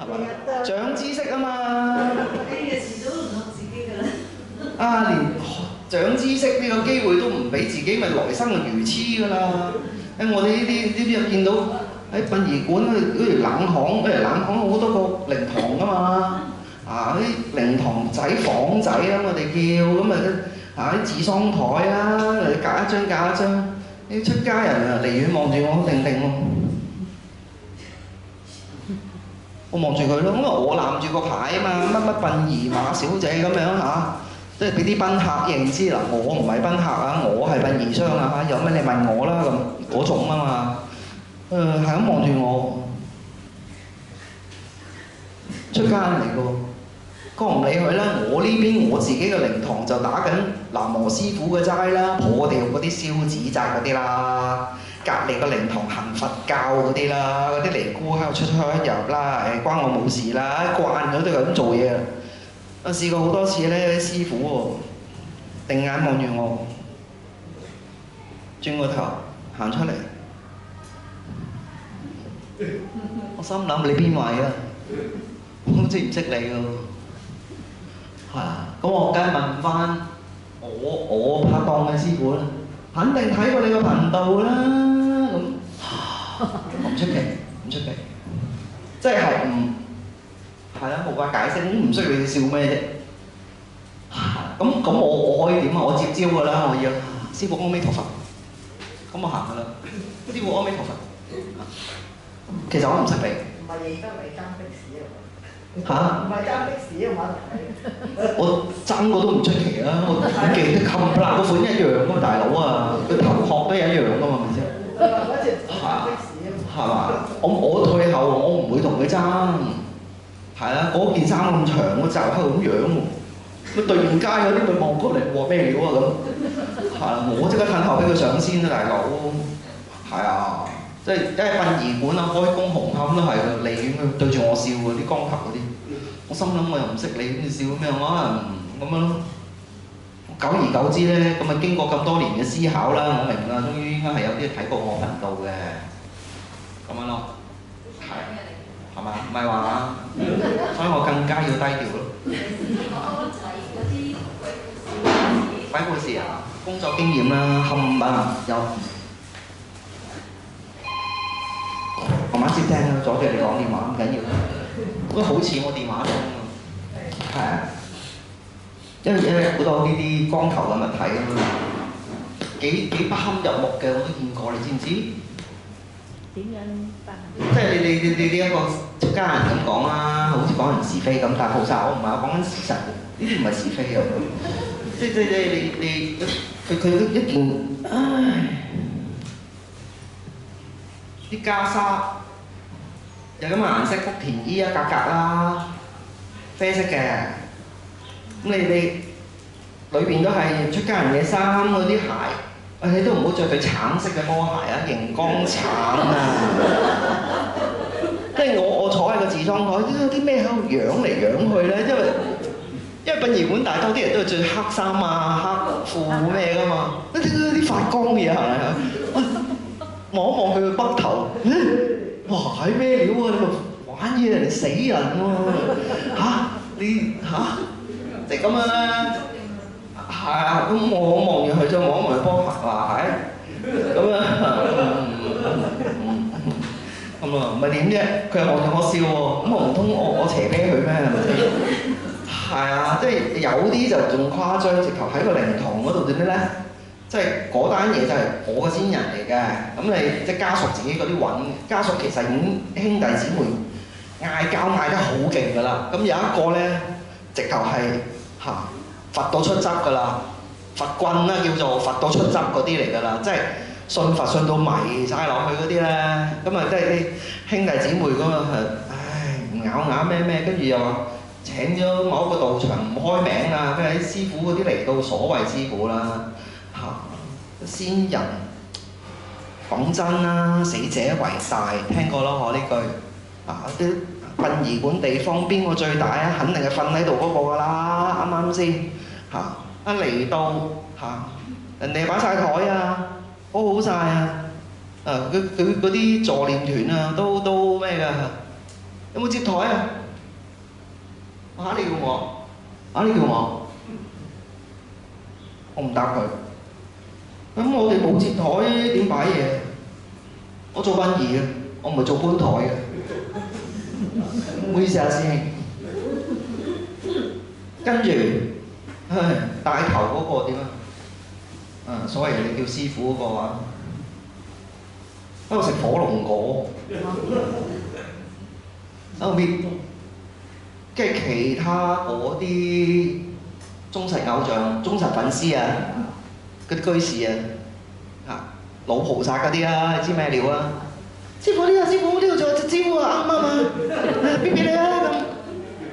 嘛？長知識啊嘛！你嘅遲早都唔學自己㗎啦。啊，連長知識呢個機會都唔俾自己，咪來生就愚痴㗎啦！我哋呢啲見到喺殯儀館嗰條冷巷好多個靈堂㗎嘛！啊，啲靈堂仔房仔啊，我哋叫咁啲治喪台啊，隔一張隔一張，啲出家人啊離遠望住我定定喎。我望住佢咯，因為我攬住個牌啊嘛，乜乜殯儀馬小姐咁樣嚇，即係俾啲賓客認知啦。我唔係賓客啊，我係殯儀商啊嚇，有咩你問我啦咁嗰種啊嘛。係咁望住我，出家人嚟㗎喎。我唔理佢啦，我呢邊我自己嘅靈堂就打緊南無師傅嘅齋啦，破掉嗰啲燒紙紮嗰啲啦。隔離個靈堂行佛教嗰啲啦，嗰啲尼姑喺度出入啦，關我冇事啦，慣咗都係咁做嘢啊！我試過好多次咧，師傅喎，定眼望住我，轉個頭行出嚟，我心諗你邊位啊？我好似唔識你㗎喎，係啊，咁我梗係問翻我拍檔嘅師傅啦，肯定睇過你個頻道啦。唔出奇，即係係啦，冇法解釋，唔需要你笑咩啫？咁我可以點啊？我接招㗎啦，我要師傅阿彌陀佛，咁我行㗎啦。師傅阿彌陀佛，其實我唔識你。唔係而家咪爭的士啊！嚇？唔係爭的士啊嘛！我爭過都唔出奇啦，我記得冚唪唥個款一樣㗎嘛，大佬啊，個頭殼都一樣㗎嘛，係咪先？嗰次爭的士啊！係嘛？我退後，我唔會同佢爭。係啊，嗰件衫咁長，個袖口咁樣喎。咁對面街嗰啲咪望過嚟，話咩料啊咁？係啊，我即刻褪後俾佢上先啦，大佬。係啊，即係因為殯儀館啊，開工紅磡都係㗎，離遠佢對住我笑㗎，啲光頭嗰啲。我心諗我又唔識你，咁你笑咩啊？咁樣咯。久而久之咧，咁啊經過咁多年嘅思考啦，我明啦，終於應該係有啲睇過我頻道嘅，咁樣咯，係嘛？唔係話，所以我更加要低調咯。鬼故事啊，工作經驗啦，冚唪唥有。慢慢接聽啦，阻住你講電話唔緊要，都好似我電話咁啊，係啊。因為好多呢啲光頭嘅物體咁樣，幾不堪入目嘅我都見過，你知唔知？點樣不堪？即係你一個出家人咁講啦，好似講人是非咁，但係好曬，我唔係我講緊事實，呢啲唔係是非啊！你佢一件，唉，啲袈裟有咁嘅顏色，福田衣一格格啦，啡色嘅。咁你裏邊都係出家人嘅衫嗰啲鞋，你都唔好着對橙色嘅波鞋啊，熒光橙啊！即係我坐喺個治喪台，有啲咩喺度揚嚟揚去咧？因為殯儀館大多啲人都係着黑衫啊、黑褲咩噶嘛，啲發光嘅嘢係咪啊？望一望佢個北頭，哇係咩料啊？你咪玩嘢人哋死人喎嚇！你嚇？即係咁樣啦，係啊，咁我望住佢，再望一望佢波鞋，話係咁樣，咁啊，唔係點啫？佢又望住我笑喎，咁我唔通我斜啤佢咩？係咪先？係啊，即係有啲就仲誇張，直頭喺個靈堂嗰度做咩咧？即係嗰單嘢就係我嘅先人嚟嘅，咁你即係家屬自己嗰啲揾，家屬其實已經兄弟姊妹嗌交嗌得好勁㗎啦，咁有一個咧，直頭係罰到出汁㗎啦，罰棍啦叫做罰到出汁嗰啲嚟㗎啦，即係信佛信到迷晒落去嗰啲咧，咁啊即係啲兄弟姊妹咁啊唉唔咬咩咩，跟住又話請咗某一個道場唔開名啊，跟住啲師傅嗰啲嚟到所謂師傅啦先人講真啦，死者為大，聽過咯我呢句啲殯儀館地方邊個最大啊？肯定係瞓喺度嗰個㗎啦，啱啱先一嚟到人哋擺晒台啊，好晒啊！佢嗰啲助念團啊，都咩㗎？有冇接台啊？你叫我，你叫我，我唔答佢。咁我哋冇接台點擺嘢？我做殯儀嘅，我唔係做搬台嘅。唔好意思啊，師兄。跟住，帶頭嗰個點啊？所謂你叫師傅嗰個啊，喺度食火龍果，喺度搣。跟住其他嗰啲忠實偶像、忠實粉絲啊，嗰啲居士啊，老菩薩嗰啲啊，你知咩料啊？師傅呢個師傅呢度仲有隻蕉啊，啱唔啱啊？邊俾你啊咁，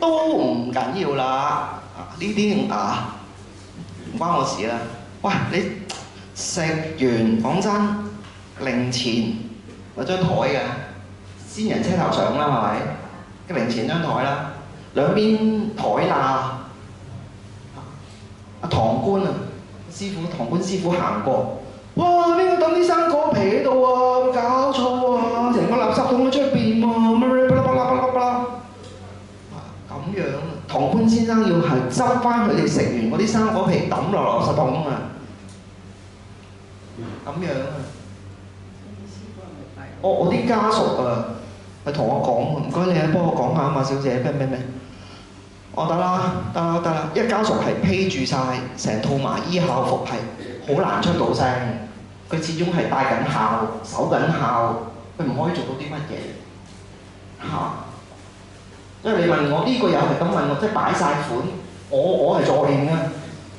都唔緊要啦。呢啲唔關我事啦。喂，你食完講真，靈前有張台嘅，先人車頭上啦，係咪？嘅靈前張台啦。兩邊台啦，堂官堂官師傅行過，哇！邊個抌啲生果皮喺度啊？搞錯啊！成個垃圾桶喺出邊喎，咁樣，堂官先生要係執翻佢哋食完嗰啲生果皮抌落垃圾桶啊！咁樣啊！我啲家屬啊，係同我講，唔該你幫我講下啊嘛，小姐咩？我得啦，因為家屬係披住晒成套麻衣校服，係好難出到聲。佢始終係戴緊校、守緊校，佢唔可以做到啲乜嘢因為你問我呢個又係咁問我，即係擺晒款。我係助念嘅，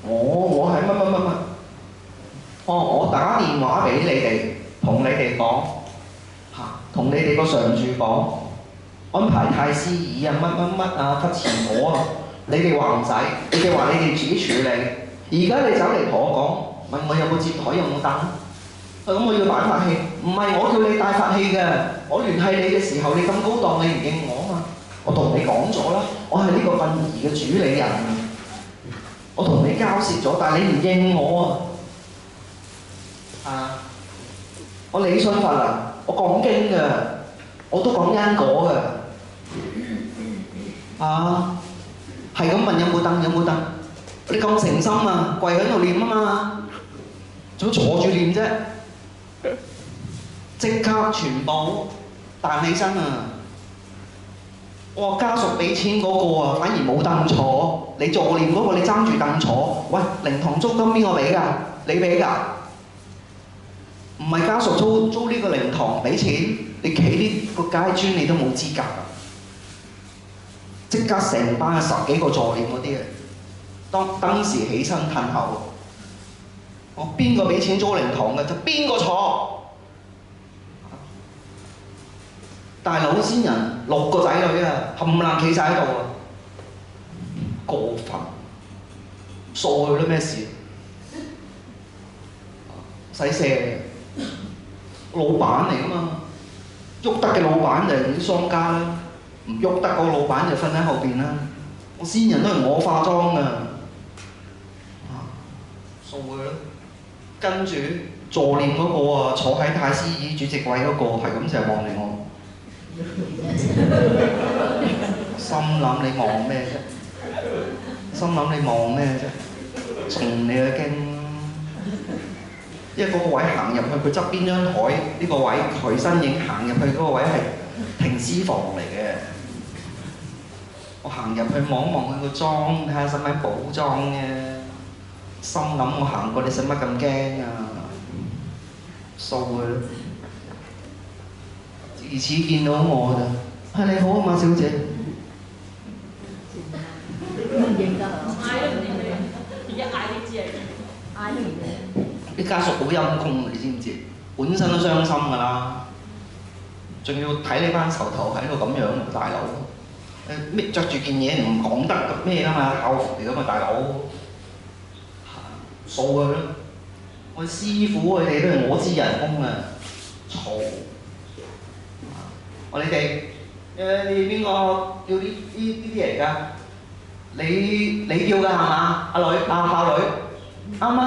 我係乜。我打電話俾你哋，同你哋講同你哋個常住講。安排太師椅啊，乜啊，忽前果啊，你哋話唔使，你哋話你哋自己處理。而家你走嚟同我講，問我有冇接台，有冇凳？咁我要擺法器，唔係我叫你帶法器嘅。我聯繫你嘅時候，你咁高檔，你唔應我啊嘛。我同你講咗啦，我係呢個殯儀嘅主理人，我同你交涉咗，但係你唔應我我理信佛啊，我講經㗎，我都講因果㗎。係咁問有冇凳？你咁誠心啊，跪喺度念啊嘛，仲要坐住念啫，即刻全部彈起身啊！我話家屬俾錢嗰個啊，反而冇凳坐，你助念嗰個你爭住凳坐。喂，靈堂租金邊個俾㗎？你俾㗎？唔係家屬租呢個靈堂俾錢，你企呢個階磚你都冇資格啊！即刻成班10幾個助念嗰啲當時起身褪後，我邊個俾錢租靈堂嘅就邊個坐。大佬先人6個仔女啊，冚唪唥企晒喺度啊，過分，掃佢都咩事？使射老闆嚟㗎嘛，喐得嘅老闆就係啲商家啦。唔喐得嗰個老闆就瞓喺後邊啦。我先人都係我化妝㗎，掃佢咯。跟住助念嗰個啊，坐喺太師椅主席位嗰個係咁成日望住我，心諗你望咩啫？從你嘅經。因為嗰個位行入去，佢側邊張台呢個位，佢身影行入去嗰個位係停屍房嚟嘅。我行入去望一望佢個妝，睇下使唔使補妝嘅。心諗我行過，你使乜咁驚啊？掃佢咯。自此見到我就你好啊，馬小姐。唔認得啊！嗌都唔認你，而家嗌你知係嗌唔認。啲家屬好陰功，你知唔知？本身都傷心㗎啦，仲要睇你班仇頭喺度咁樣，大佬。咩著住件嘢唔講得咩㗎嘛，校服嚟㗎嘛，大佬。掃佢咯！我師傅佢哋都係我支人工啊，嘈！我你哋你邊個叫呢啲嚟㗎？你叫㗎係嘛？阿女孝女啱啊！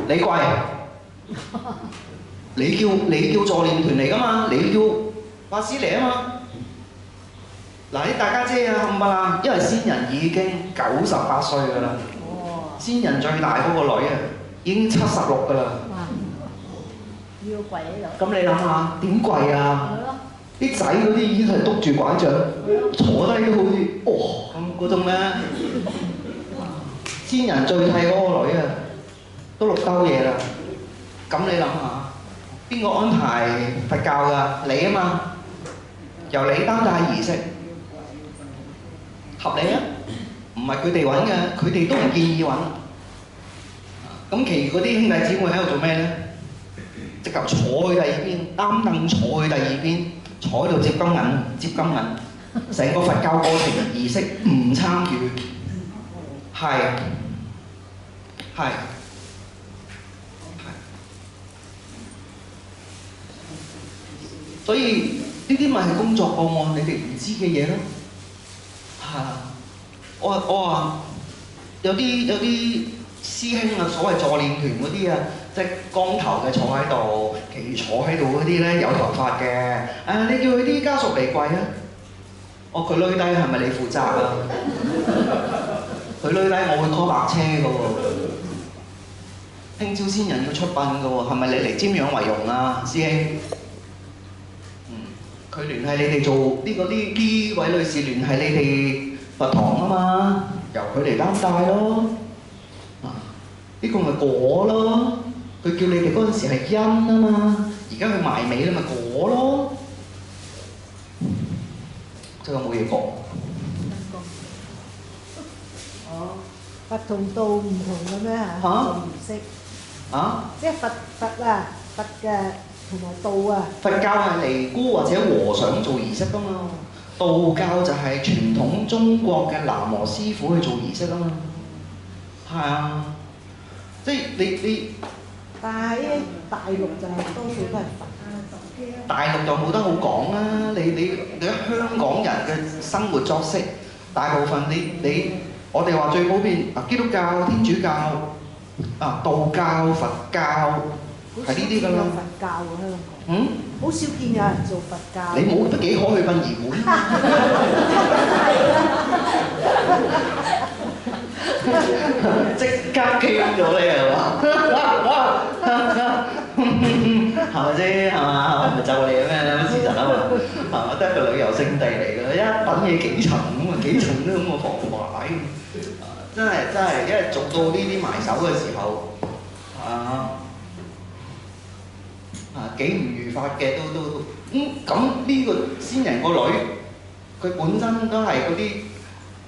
你貴，你叫助念團嚟㗎嘛？你叫法師嚟啊嘛？嗱啲大家姐啊冚唪唥，因為先人已經98歲㗎啦，哦，先人最大嗰個女啊已經76㗎啦。哇！要跪喺度。咁你諗下點跪啊？係咯，啲仔嗰啲已經係篤住拐杖，坐低都好似咁嗰種咧。先人最細嗰個女啊，都6兜嘢啦。咁你諗下，邊個安排佛教㗎？你啊嘛，由你擔帶儀式，合理啊？唔係佢哋揾嘅，佢哋都唔建議揾。咁其餘嗰啲兄弟姊妹喺度做咩咧？直頭坐去第二邊，擔凳坐去第二邊，坐喺度接金銀，成個佛教過程儀式唔參與，係。所以呢啲咪係工作個案，你哋唔知嘅嘢咯。係啊，我話有啲師兄啊，所謂助念團嗰啲啊，即係光頭嘅坐喺度，其餘坐喺度嗰啲咧有頭髮嘅，你叫佢啲家屬嚟跪啊！佢攆低係咪你負責啊？佢攆低我會 call 白車㗎喎。聽朝先人要出殯㗎喎，係咪你嚟瞻仰遺容啊，師兄？佢聯繫你哋做呢位女士聯繫你哋佛堂啊嘛，由佢嚟擔帶咯。呢個咪果咯，佢叫你哋嗰陣時係因啊嘛，而家佢埋尾啦咪果咯。真係冇嘢講。哦，佛同道唔同嘅咩嚇？做儀式。即係佛嘅同埋道啊。佛教係尼姑或者和尚做儀式㗎嘛，道教就係傳統中國嘅喃嘸師傅去做儀式㗎嘛。係啊，即係你。但係喺大陸就多數都係佛。大陸就冇得好講啦，你香港人嘅生活作息，大部分我哋話最普遍基督教、天主教、道教、佛教係呢啲㗎啦。佛教喎香港。好少見有人做佛教。你冇都幾可去殯儀館。即刻傾咗你係嘛？係咪先？係嘛？咪就你咩事實啊嘛？係嘛？得一個旅遊勝地嚟㗎，一等嘢幾層咁啊，幾層都咁嘅防壞。真係，因為做到呢啲埋手嘅時候，幾唔愉快嘅都咁呢個先人個女，佢本身都係嗰啲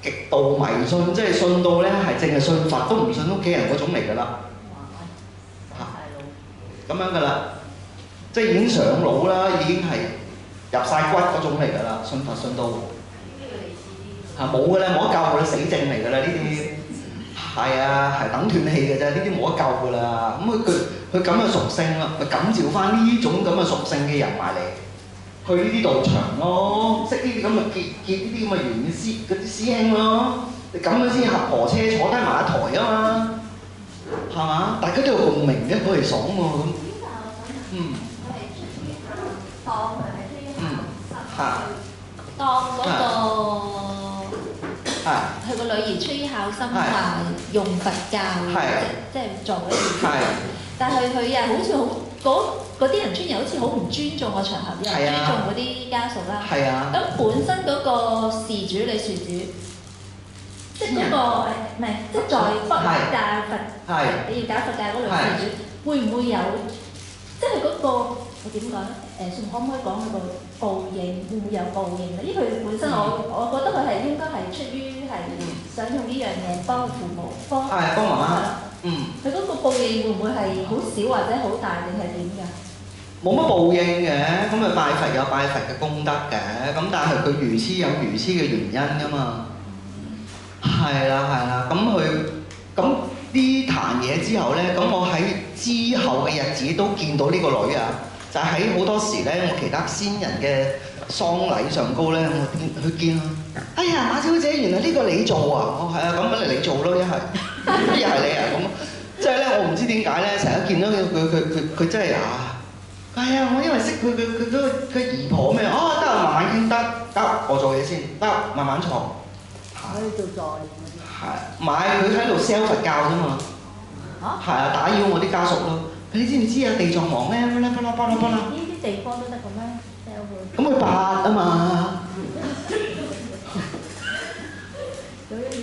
極度迷信，即係信到咧係淨係信佛都唔信屋企人嗰種嚟㗎啦。咁樣㗎啦，即係已經上腦啦，已經係入晒骨嗰種嚟㗎啦，信佛信到冇㗎啦，冇得救㗎啦，死症嚟㗎啦呢啲。係啊，係等斷氣嘅啫，呢啲冇得救㗎啦。咁佢咁嘅屬性啦，咪感召翻呢種咁嘅屬性嘅人埋嚟，去呢啲道場咯，識呢啲咁嘅結呢啲咁嘅緣師嗰啲師兄咯，你咁樣先合婆車坐低埋一台啊嘛，係嘛？大家都有共鳴嘅，佢哋爽喎咁。當嗰個佢個女兒出於孝心下用佛教即係做嗰啲，但係佢又好似好嗰啲人出現好似好唔尊重個場合，又唔尊重嗰啲家屬啦。咁本身嗰個事主女事主，即係嗰個唔係即係在北教佛，你要搞佛教嗰女事主，會唔會有即係嗰個我點講咧？可唔可以講嗰個報應？會唔會有報應咧？因為佢本身我覺得佢係應該係出於係想用呢樣嘢幫父母幫媽媽。佢嗰個報應會唔會係好少或者好大定係點㗎？冇乜報應嘅，咁咪拜佛有拜佛嘅功德嘅，咁但係佢愚痴有愚痴嘅原因㗎嘛。係啦，咁呢壇嘢之後咧，咁我喺之後嘅日子都見到呢個女啊。就喺好多時咧，我其他先人嘅喪禮上高咧，我去見哎呀，馬小姐，原來呢個你做啊！係啊，咁咪你做咯，一係你啊咁。即係咧，我唔知點解咧，成日見到佢真係係啊，我因為識佢姨婆咩？哦，得慢慢傾得，我做嘢先，得慢慢坐。可以做助理。係，唔係佢喺度 sell 佛教啫嘛。係啊，打擾我啲家屬咯。你知唔知啊？地藏王咧，巴拉巴拉。呢啲地方都得嘅咩 ？sell 佢。咁佢八啊嘛，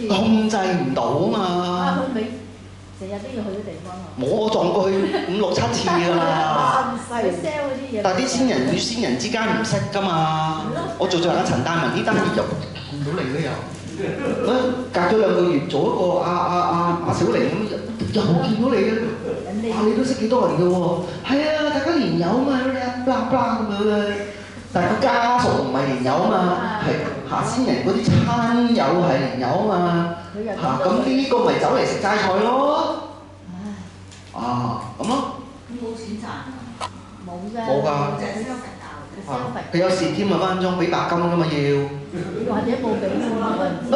控制唔到啊嘛。佢咪成日都要去啲地方啊？我撞過去5、6、7次㗎啦。佢 sell 嗰啲嘢。但係啲仙人與仙人之間唔識㗎嘛。我做阿陳大文呢單嘢又見到你都有。隔咗2個月做一個阿小玲咁，又見到你嘅。你都識幾多人㗎喎？係啊，大家連友嘛，blah blah 咁樣嘅。但係個家屬唔係連友啊嘛，係仙人嗰啲親友係連友啊嘛。咁呢個咪走嚟食齋菜咯。咁咯。冇錢賺。冇啫。冇㗎。佢有時添啊，分分鐘俾白金㗎嘛要。或者冇俾㗎嘛，唔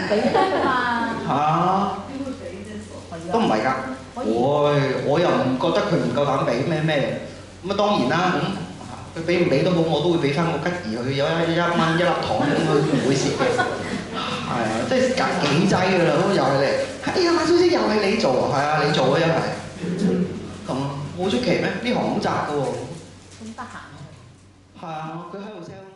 俾得㗎嘛。都唔係㗎。我又唔覺得佢唔夠膽俾咩。咁當然啦，咁佢俾唔俾都好，我都會俾翻個吉兒佢，有1蚊1粒糖咁，佢唔會蝕嘅。係啊，即係隔幾劑㗎啦，咁又係你。哎呀，馬小姐又係你做啊？係啊，你做啊，一係。咁好出奇咩？呢行好窄㗎喎。咁得閒。係啊，佢喺度 sell。